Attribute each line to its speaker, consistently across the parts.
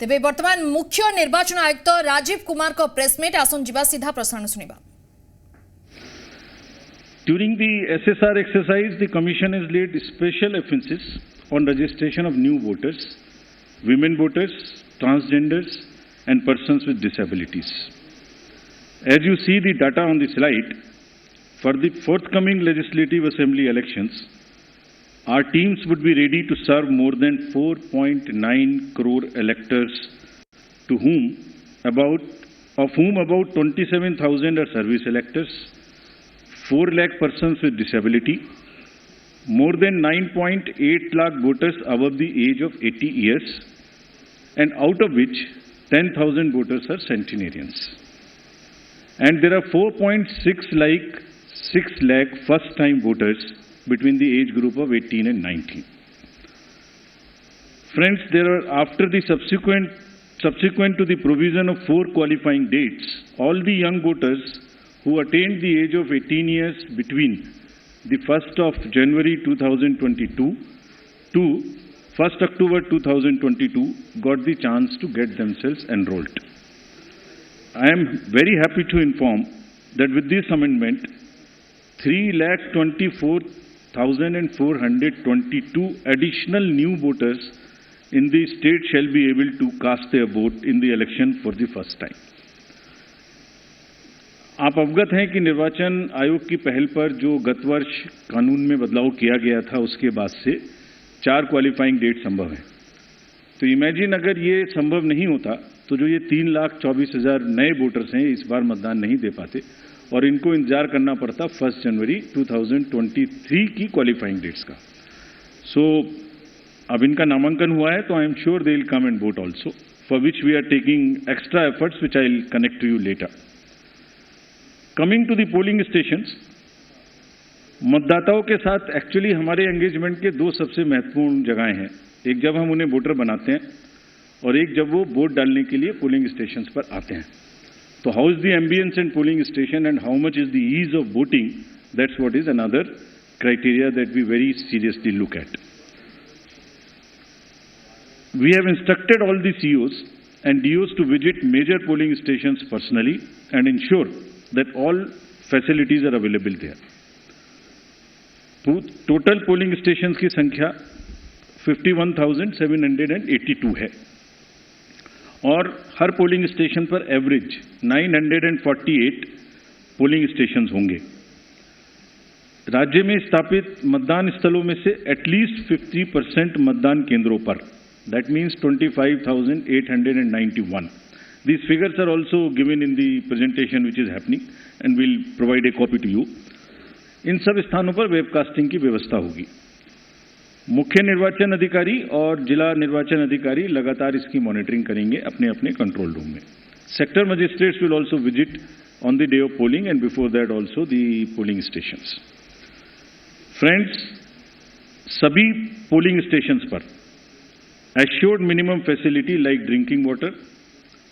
Speaker 1: तेबे वर्तमान मुख्य निर्वाचन आयुक्त राजीव कुमार को प्रेसमिट आसन जीवा सीधा प्रसारण सुनिबा।
Speaker 2: During the SSR exercise, the Commission has laid special emphasis on registration of new voters, women voters, transgenders, and persons with disabilities. As you see the data on the slide, for the forthcoming Legislative Assembly elections, our teams would be ready to serve more than 4.9 crore electors, of whom about 27,000 are service electors, 4 lakh persons with disability, more than 9.8 lakh voters above the age of 80 years, and out of which 10,000 voters are centenarians. And there are 4.6 lakh first-time voters between the age group of 18 and 19. Friends, after the subsequent to the provision of 4 qualifying dates, all the young voters who attained the age of 18 years between the 1st of January 2022 to 1st October 2022 got the chance to get themselves enrolled. I am very happy to inform that with this amendment, 3,24,422 additional new voters in the state shall be able to cast their vote in the election for the first time. आप अवगत हैं कि निर्वाचन आयोग की पहल पर जो गत वर्ष कानून में बदलाव किया गया था उसके बाद से 4 क्वालिफाइंग डेट संभव है। तो इमेजिन अगर ये संभव नहीं होता तो जो ये 3,24,000 नए वोटर्स हैं इस बार मतदान नहीं दे पाते और इनको इंतजार करना पड़ता 1 जनवरी 2023 की क्वालिफाइंग डेट्स का। सो अब इनका नामांकन हुआ है तो I am sure they will come and vote also, for which we are taking extra efforts which I will connect to you later. Coming to the polling stations, मतदाताओं के साथ एक्चुअली हमारे एंगेजमेंट के 2 सबसे महत्वपूर्ण जगहें हैं। एक जब हम उन्हें वोटर बनाते हैं और एक जब वो वोट डालने के लिए पोलिंग स्टेशंस पर आते हैं। तो how is the ambience in polling station and how much is the ease of voting, that's what is another criteria that we very seriously look at. We have instructed all the COs and DOs to visit major polling stations personally and ensure that all facilities are available there. Total polling stations की संख्या 51,782 है और हर polling station पर average 948 polling stations होंगे। राज्य में स्थापित मतदान स्थलों में से एटलीस्ट 50% मतदान केंद्रों पर, that means 25,891. These figures are also given in the presentation which is happening and we'll provide a copy to you. इन सब स्थानों पर वेबकास्टिंग की व्यवस्था होगी। मुख्य निर्वाचन अधिकारी और जिला निर्वाचन अधिकारी लगातार इसकी मॉनिटरिंग करेंगे अपने अपने कंट्रोल रूम में। Sector magistrates will also visit on the day of polling and before that also the polling stations. Friends, सभी पोलिंग स्टेशंस पर assured minimum facility like drinking water,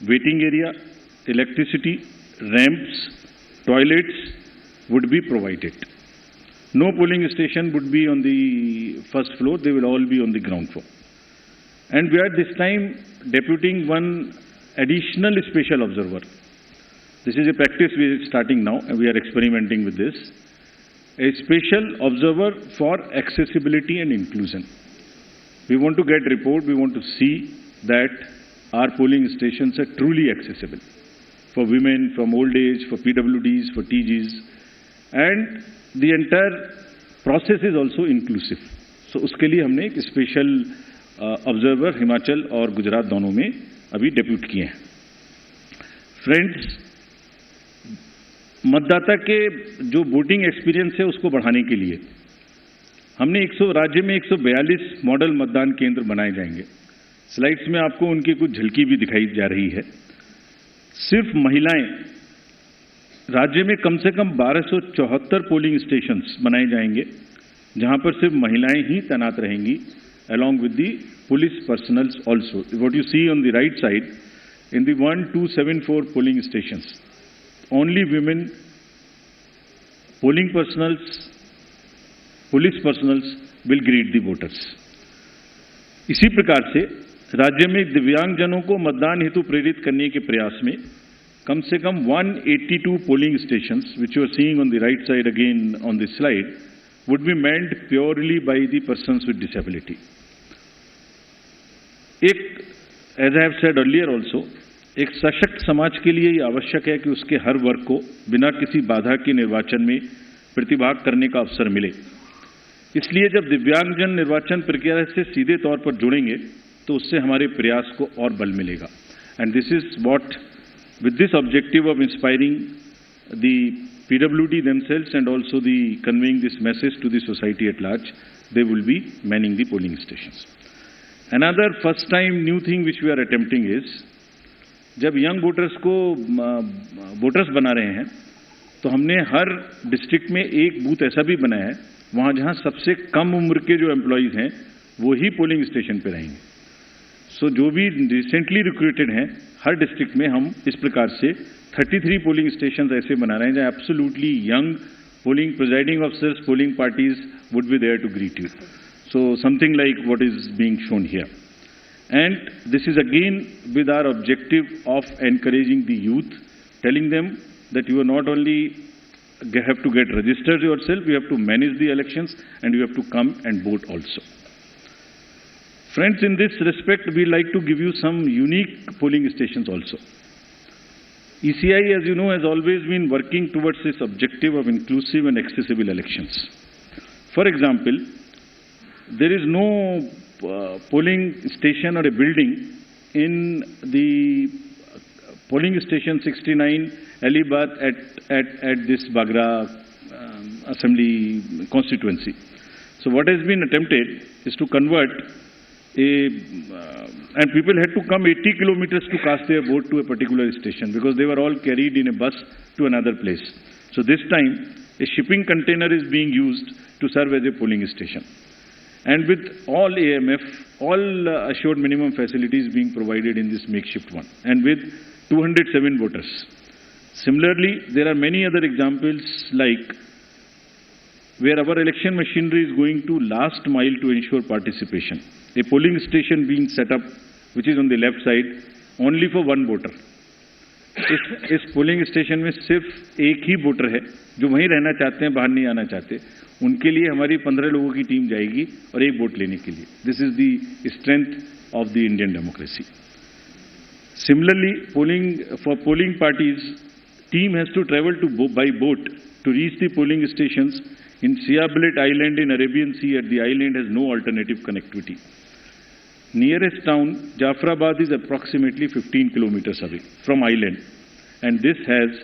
Speaker 2: waiting area, electricity, ramps, toilets would be provided. No polling station would be on the first floor, they will all be on the ground floor. And we are this time deputing one additional special observer. This is a practice we are starting now and we are experimenting with this. A special observer for accessibility and inclusion. We want to get report, we want to see that our polling stations are truly accessible for women, from old age, for PWDs, for TGs, and the entire process is also inclusive. So उसके लिए हमने एक special observer Himachal और गुजरात दोनों में अभी depute किए हैं। फ्रेंड्स, मतदाता के जो वोटिंग एक्सपीरियंस है उसको बढ़ाने के लिए हमने राज्य में 142 मॉडल मतदान केंद्र बनाए जाएंगे। स्लाइड्स में आपको उनकी कुछ झलकी भी दिखाई जा रही है। सिर्फ महिलाएं, राज्य में कम से कम 1274 पोलिंग स्टेशंस बनाए जाएंगे जहां पर सिर्फ महिलाएं ही तैनात रहेंगी, along with the police personnel also. What you see on the right side, in the 1274 polling stations, only women, police personnel will greet the voters. इसी प्रकार से राज्य में दिव्यांगजनों को मतदान हेतु प्रेरित करने के प्रयास में कम से कम 182 polling stations, which you are seeing on the right side again on the slide, would be manned purely by the persons with disability. As I have said earlier also, एक सशक्त समाज के लिए यह आवश्यक है कि उसके हर वर्ग को बिना किसी बाधा के निर्वाचन में प्रतिभाग करने का अवसर मिले। इसलिए जब दिव्यांगजन निर्वाचन प्रक्रिया से सीधे तौर पर जुड़ेंगे तो उससे हमारे प्रयास को और बल मिलेगा। And this is what, with this objective of inspiring the PWD themselves and also the conveying this message to the society at large, they will be manning the polling stations. Another first time new thing which we are attempting is, जब young voters को voters बना रहे हैं तो हमने हर district में एक booth ऐसा भी बनाया है वहां जहां सबसे कम उम्र के जो एम्प्लॉइज हैं वो ही पोलिंग स्टेशन पे रहेंगे। सो जो भी रिसेंटली रिक्रूटेड हैं हर डिस्ट्रिक्ट में हम इस प्रकार से 33 पोलिंग स्टेशन ऐसे बना रहे हैं जहां absolutely young polling presiding officers, polling parties would be there to greet you. So something like what is being shown here. And this is again with our objective of encouraging the youth, telling them that you are not only have to get registered yourself, you have to manage the elections and you have to come and vote also. Friends, in this respect, we like to give you some unique polling stations also. ECI, as you know, has always been working towards this objective of inclusive and accessible elections. For example, there is no polling station or a building in the polling station 69 Alibad at this Bagra assembly constituency. So what has been attempted is to convert and people had to come 80 kilometers to cast their vote to a particular station because they were all carried in a bus to another place. So this time a shipping container is being used to serve as a polling station. And with all AMF, all assured minimum facilities being provided in this makeshift one, and with 207 voters. Similarly, there are many other examples like where our election machinery is going to last mile to ensure participation. A polling station being set up, which is on the left side, only for one voter. इस polling station में सिर्फ एक ही voter है जो वहीं रहना चाहते हैं, बाहर नहीं आना चाहते। उनके लिए हमारी 15 लोगों की टीम जाएगी और एक वोट लेने के लिए। This is the strength of the Indian democracy. Similarly, polling parties team has to travel to by boat to reach the polling stations in Shiyalbet island in Arabian Sea at the island has no alternative connectivity. Nearest town, Jafrabad, is approximately 15 kilometers away from island, and this has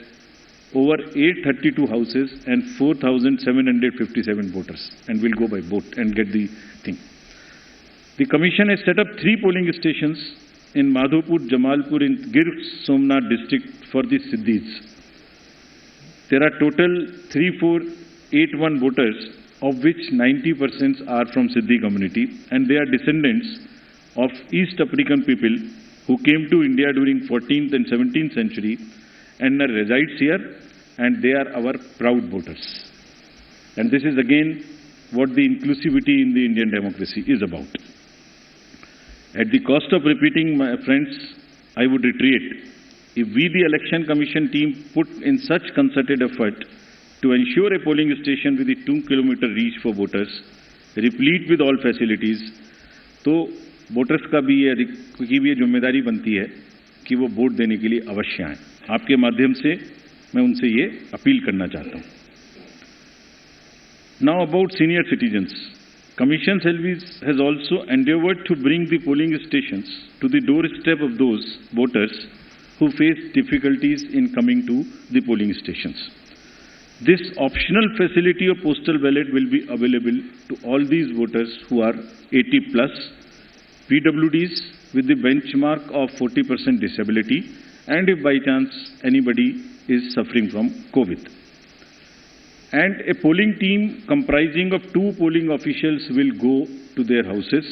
Speaker 2: over 832 houses and 4,757 voters, and will go by boat and get the thing. The commission has set up 3 polling stations in Madhopur, Jamalpur, in Gir Somnath district for the Siddhis. There are total 3481 voters, of which 90% are from Siddhi community, and they are descendants of East African people who came to India during 14th and 17th century and resides here, and they are our proud voters. And this is again what the inclusivity in the Indian democracy is about. At the cost of repeating, my friends, I would reiterate, if we, the Election Commission team, put in such concerted effort to ensure a polling station with a 2-kilometer reach for voters, replete with all facilities, तो voters का भी ये जिम्मेदारी बनती है कि वो vote देने के लिए अवश्य आएं। आपके माध्यम से मैं उनसे ये अपील करना चाहता हूं। Now about senior citizens, commission service has also endeavoured to bring the polling stations to the door step of those voters who face difficulties in coming to the polling stations. This optional facility of postal ballot will be available to all these voters who are 80 plus, PWDs with the benchmark of 40% disability, and if by chance anybody is suffering from COVID. And a polling team comprising of 2 polling officials will go to their houses,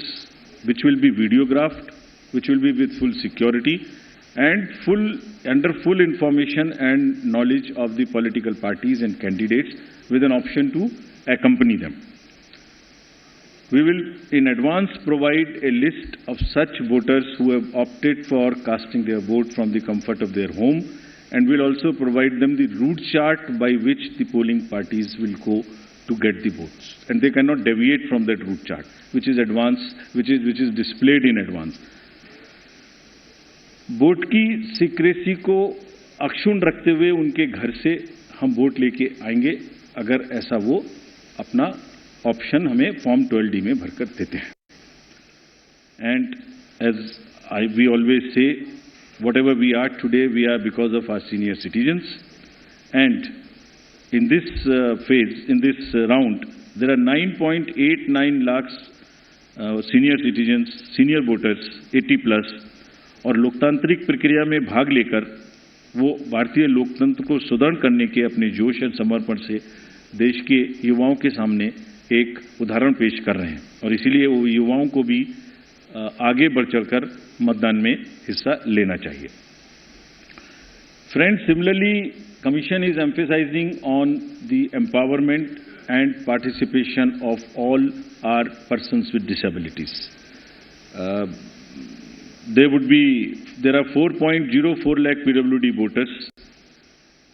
Speaker 2: which will be videographed, which will be with full security, and under full information and knowledge of the political parties and candidates, with an option to accompany them. We will in advance provide a list of such voters who have opted for casting their vote from the comfort of their home, and will also provide them the route chart by which the polling parties will go to get the votes, and they cannot deviate from that route chart, which is displayed in advance. Vote की secrecy को अक्षुण्ण रखते हुए उनके घर से हम vote लेके आएंगे, अगर ऐसा वो अपना ऑप्शन हमें फॉर्म 12D में भरकर देते हैं. And as we always say, whatever we are today, we are because of our senior citizens. And in this phase, in this round, there are 9.89 lakhs senior citizens, senior voters, 80 plus, और लोकतांत्रिक प्रक्रिया में भाग लेकर वो भारतीय लोकतंत्र को सुदृढ़ करने के अपने जोश और समर्पण से देश के युवाओं के सामने एक उदाहरण पेश कर रहे हैं, और इसीलिए वो युवाओं को भी आगे बढ़ चढ़कर मतदान में हिस्सा लेना चाहिए. Friends, similarly, Commission is emphasizing on the empowerment and participation of all our persons with disabilities. There are 4.04 lakh PWD voters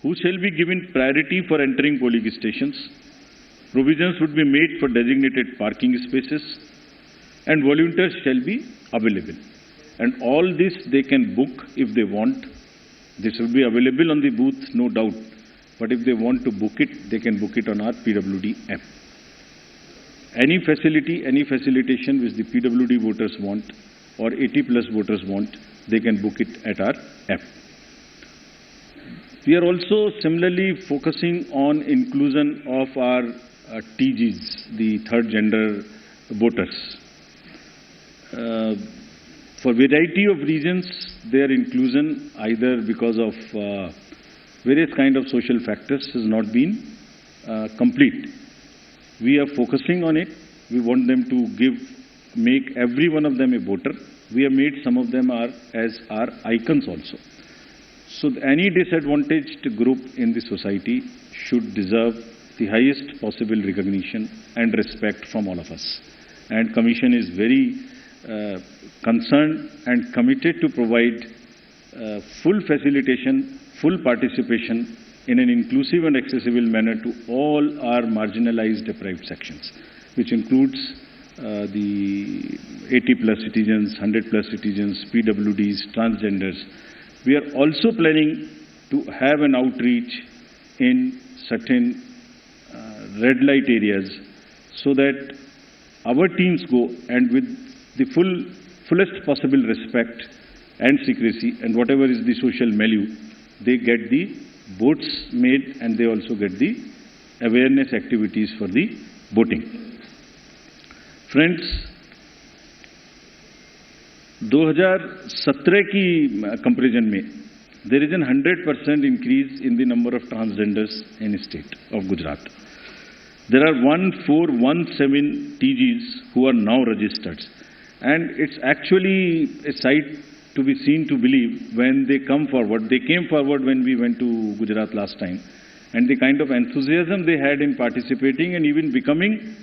Speaker 2: who shall be given priority for entering polling stations. Provisions would be made for designated parking spaces, and volunteers shall be available. And all this they can book if they want. This will be available on the booth, no doubt. But if they want to book it, they can book it on our PWD app. Any facility, any facilitation which the PWD voters want or 80 plus voters want, they can book it at our app. We are also similarly focusing on inclusion of our TGs, the third gender voters. For variety of reasons, their inclusion, either because of various kind of social factors, has not been complete. We are focusing on it. We want them to make every one of them a voter. We have made some of them as our icons also. So any disadvantaged group in the society should deserve the highest possible recognition and respect from all of us. And Commission is very concerned and committed to provide full facilitation, full participation in an inclusive and accessible manner to all our marginalized deprived sections, which includes the 80 plus citizens, 100 plus citizens, PWDs, transgenders. We are also planning to have an outreach in certain red light areas so that our teams go, and with the fullest possible respect and secrecy and whatever is the social milieu, they get the votes made and they also get the awareness activities for the voting. Friends, 2017 की comparison में there is a 100% increase in the number of transgenders in the state of Gujarat. There are 1417 TGs who are now registered, and it's actually a sight to be seen to believe when they come forward. They came forward when we went to Gujarat last time, and the kind of enthusiasm they had in participating and even becoming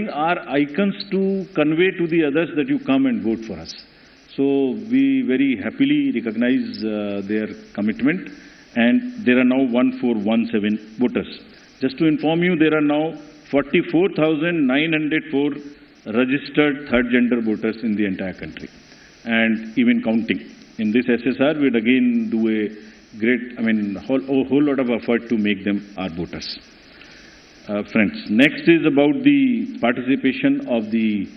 Speaker 2: our icons to convey to the others that you come and vote for us. So we very happily recognize their commitment, and there are now 1417 voters. Just to inform you, there are now 44,904 registered third gender voters in the entire country, and even counting. In this SSR, we'd again do a whole lot of effort to make them our voters. Friends, next is about the participation of the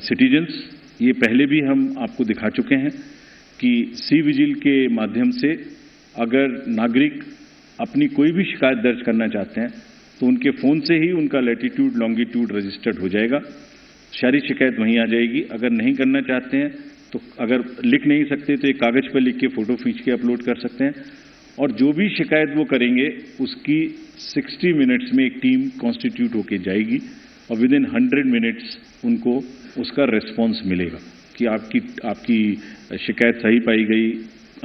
Speaker 2: citizens. ये पहले भी हम आपको दिखा चुके हैं कि C vigil के माध्यम से अगर नागरिक अपनी कोई भी शिकायत दर्ज करना चाहते हैं तो उनके फ़ोन से ही उनका लैटिट्यूड लॉन्गिट्यूड रजिस्टर्ड हो जाएगा, सारी शिकायत वहीं आ जाएगी. अगर नहीं करना चाहते हैं तो अगर लिख नहीं सकते तो एक कागज़ पर लिख के फ़ोटो खींच के अपलोड कर सकते हैं, और जो भी शिकायत वो करेंगे उसकी 60 मिनट्स में एक टीम कॉन्स्टिट्यूट होके जाएगी और विद इन 100 मिनट्स उनको उसका रिस्पॉन्स मिलेगा कि आपकी शिकायत सही पाई गई,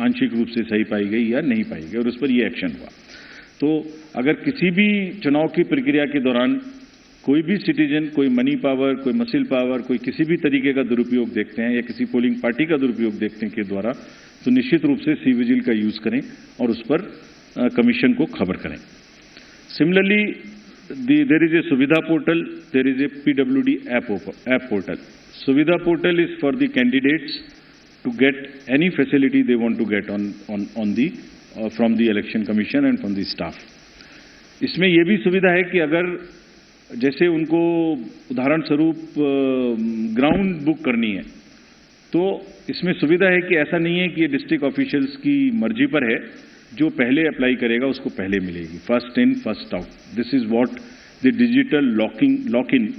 Speaker 2: आंशिक रूप से सही पाई गई या नहीं पाई गई, और उस पर ये एक्शन हुआ. तो अगर किसी भी चुनाव की प्रक्रिया के दौरान कोई भी सिटीजन कोई मनी पावर, कोई मसिल पावर, कोई किसी भी तरीके का दुरुपयोग देखते हैं या किसी पोलिंग पार्टी का दुरुपयोग देखते हैं के द्वारा, तो निश्चित रूप से सी विजिल का यूज करें और उस पर कमीशन को खबर करें। Similarly there is a Suvidha portal, there is a PWD app portal. Suvidha portal is for the candidates to get any facility they want to get on the from the election commission and from the staff. इसमें यह भी सुविधा है कि अगर जैसे उनको उदाहरण स्वरूप ग्राउंड बुक करनी है, तो इसमें सुविधा है कि ऐसा नहीं है कि ये डिस्ट्रिक्ट ऑफिशियल्स की मर्जी पर है, जो पहले अप्लाई करेगा उसको पहले मिलेगी, first in first out. This is what the digital lock in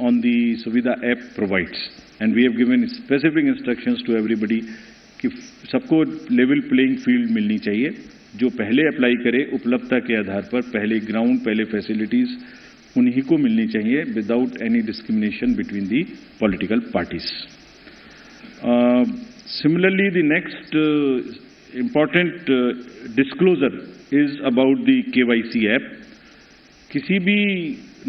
Speaker 2: on the Suvidha app provides and we have given specific instructions to everybody कि सबको लेवल प्लेइंग फील्ड मिलनी चाहिए। जो पहले अप्लाई करे उपलब्धता के आधार पर पहले ग्राउंड, पहले फैसिलिटीज उन्हीं को मिलनी चाहिए without any discrimination between the political parties. Similarly the next important disclosure is about the KYC app. किसी भी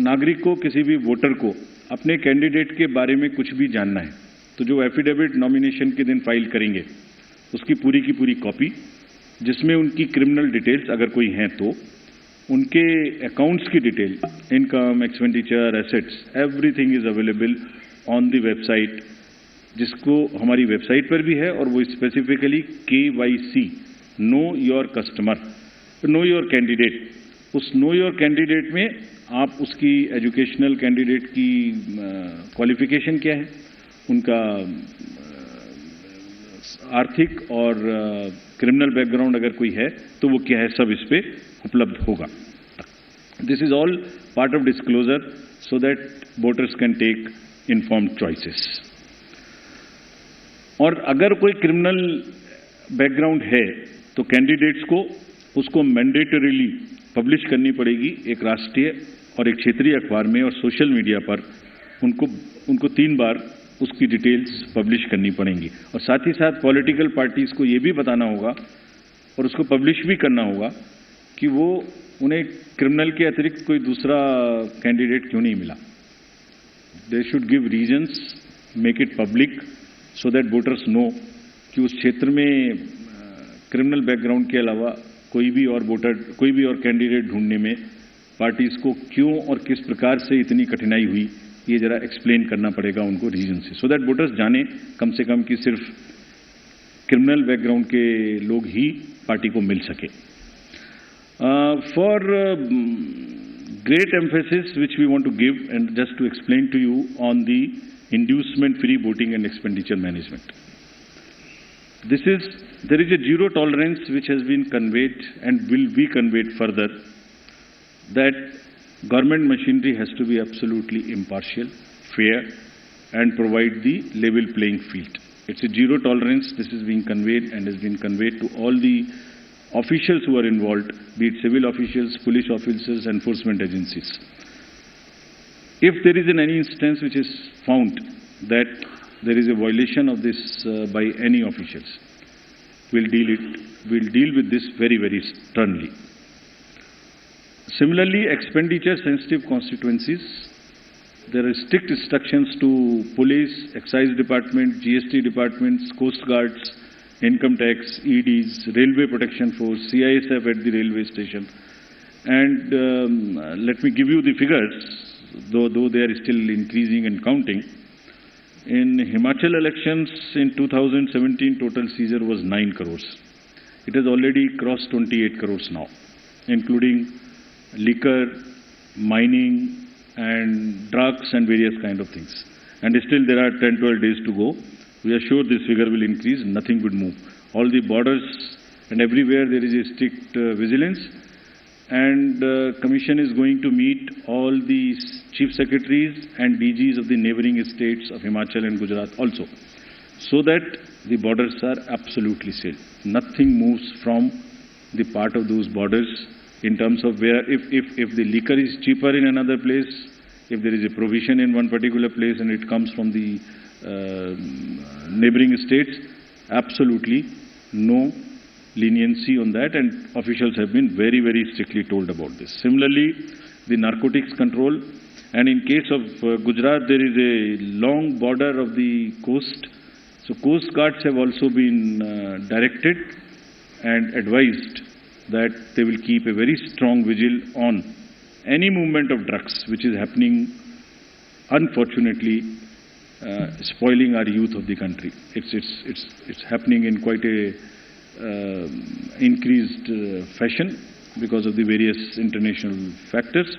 Speaker 2: नागरिक को, किसी भी वोटर को अपने कैंडिडेट के बारे में कुछ भी जानना है, तो जो एफिडेविट नॉमिनेशन के दिन फाइल करेंगे उसकी पूरी की पूरी कॉपी, जिसमें उनकी क्रिमिनल डिटेल्स अगर कोई हैं तो उनके अकाउंट्स की detail, income, expenditure, assets, everything is available on the website, जिसको हमारी वेबसाइट पर भी है, और वो specifically KYC, know your customer, know your candidate. उस नो योर कैंडिडेट में आप उसकी एजुकेशनल कैंडिडेट की क्वालिफिकेशन क्या है, उनका आर्थिक और क्रिमिनल बैकग्राउंड अगर कोई है तो वो क्या है, सब इस पे उपलब्ध होगा। This is all part of disclosure so that voters can take informed choices. और अगर कोई क्रिमिनल बैकग्राउंड है तो कैंडिडेट्स को उसको मैंडेटरीली पब्लिश करनी पड़ेगी एक राष्ट्रीय और एक क्षेत्रीय अखबार में, और सोशल मीडिया पर उनको 3 बार उसकी डिटेल्स पब्लिश करनी पड़ेंगी। और साथ ही साथ पॉलिटिकल पार्टीज को ये भी बताना होगा और उसको पब्लिश भी करना होगा कि वो उन्हें क्रिमिनल के अतिरिक्त कोई दूसरा कैंडिडेट क्यों नहीं मिला। They should give reasons, make it public so that voters know कि उस क्षेत्र में क्रिमिनल बैकग्राउंड के अलावा कोई भी और कैंडिडेट ढूंढने में पार्टीज को क्यों और किस प्रकार से इतनी कठिनाई हुई, ये जरा एक्सप्लेन करना पड़ेगा उनको रीजन से, सो दैट वोटर्स जाने कम से कम कि सिर्फ क्रिमिनल बैकग्राउंड के लोग ही पार्टी को मिल सके। For great emphasis which we want to give and just to explain to you on the inducement free voting and expenditure management. There is a zero tolerance which has been conveyed and will be conveyed further, that government machinery has to be absolutely impartial, fair and provide the level playing field. It's a zero tolerance. This is being conveyed and has been conveyed to all the officials who are involved, be it civil officials, police officers, enforcement agencies. If there is any instance which is found that there is a violation of this by any officials, we'll deal with this very, very sternly. Similarly, expenditure sensitive constituencies, there are strict instructions to police, excise department, GST departments, coast guards, income tax, EDs, railway protection force, CISF at the railway station. And let me give you the figures, though they are still increasing and counting. In Himachal elections in 2017, total seizure was 9 crores. It has already crossed 28 crores now, including liquor, mining, and drugs and various kind of things. And still there are 10-12 days to go. We are sure this figure will increase, nothing would move. All the borders and everywhere there is a strict vigilance, and Commission is going to meet all the Chief Secretaries and DGs of the neighbouring states of Himachal and Gujarat also, so that the borders are absolutely safe. Nothing moves from the part of those borders in terms of where, if the liquor is cheaper in another place, if there is a provision in one particular place and it comes from the neighboring states, absolutely no leniency on that, and officials have been very, very strictly told about this. Similarly, the narcotics control, And in case of Gujarat, there is a long border of the coast. So coast guards have also been directed and advised that they will keep a very strong vigil on any movement of drugs which is happening, unfortunately, spoiling our youth of the country. It's happening in quite a increased fashion because of the various international factors.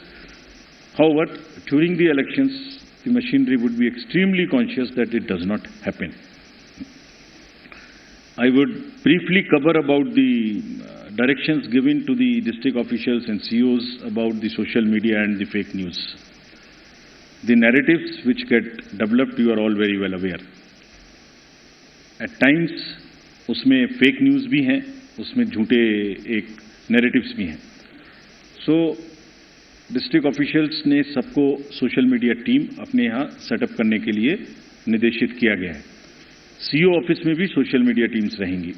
Speaker 2: However, during the elections, the machinery would be extremely conscious that it does not happen. I would briefly cover about the directions given to the district officials and COs about the social media and the fake news. The narratives which get developed, you are all very well aware. At times, उसमें fake news भी हैं, उसमें झूठे एक narratives भी हैं. So, district officials ने सबको social media team अपने यहाँ setup करने के लिए निर्देशित किया गया है. CO ऑफिस में भी सोशल मीडिया टीम्स रहेंगी.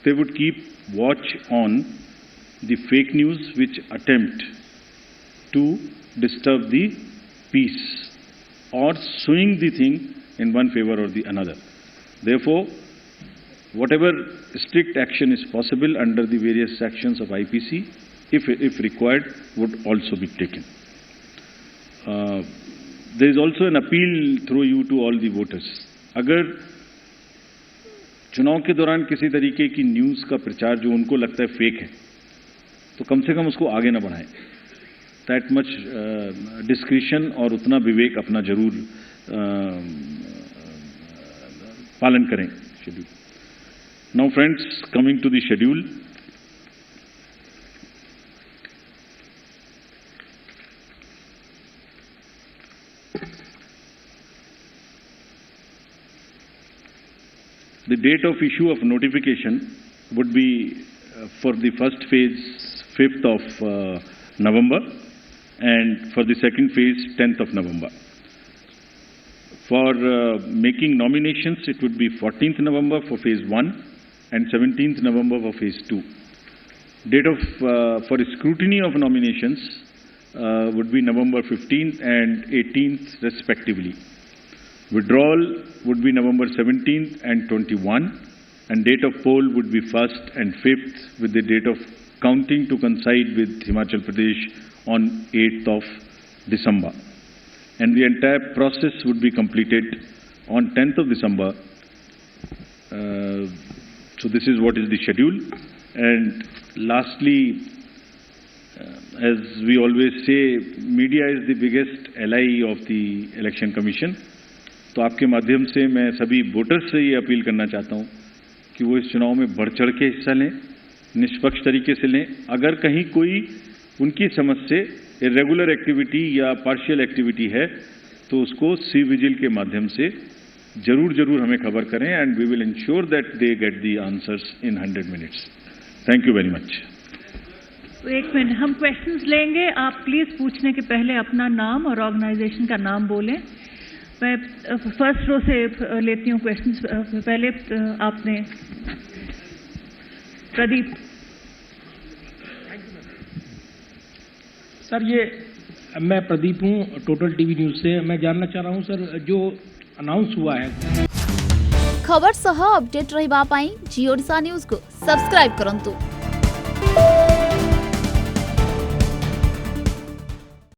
Speaker 2: They would keep watch on the fake news which attempt to disturb the peace or swing the thing in one favor or the another. Therefore, whatever strict action is possible under the various sections of IPC, if required, would also be taken. There is also an appeal through you to all the voters. अगर चुनाव के दौरान किसी तरीके की news का प्रचार जो उनको लगता है फेक है, तो कम से कम उसको आगे ना बढ़ाएं. दैट मच डिस्क्रिशन और उतना विवेक अपना जरूर पालन करें. Schedule. Now friends, coming to the schedule. The date of issue of notification would be for the first phase 5th of November and for the second phase 10th of November. For making nominations, it would be 14th November for phase 1 and 17th November for phase 2. Date of for scrutiny of nominations would be November 15th and 18th respectively. Withdrawal would be November 17th and 21, and date of poll would be 1st and 5th, with the date of counting to coincide with Himachal Pradesh on 8th of December. And the entire process would be completed on 10th of December. So this is what is the schedule. And lastly, as we always say, media is the biggest ally of the Election Commission. तो आपके माध्यम से मैं सभी voters से ये appeal करना चाहता हूं कि वो इस चुनाव में बढ़ चढ़ के हिस्सा लें, निष्पक्ष तरीके से लें. अगर कहीं कोई उनकी समझ से इरेगुलर एक्टिविटी या पार्शियल एक्टिविटी है तो उसको सी विजिल के माध्यम से जरूर हमें खबर करें, and we will ensure that they get the answers in 100 minutes. Thank you very much.
Speaker 3: एक मिनट, हम क्वेश्चंस लेंगे. आप प्लीज पूछने के पहले अपना नाम और ऑर्गेनाइजेशन का नाम बोलें. मैं फर्स्ट रो से लेती हूँ क्वेश्चंस. पहले आपने प्रदीप.
Speaker 4: सर, ये मैं प्रदीप हूँ, टोटल टीवी न्यूज से. मैं जानना चाह रहा हूँ सर, जो अनाउंस हुआ है
Speaker 5: खबर सह अपडेट रहिबा पाई जी ओडिशा न्यूज को सब्सक्राइब करंतु.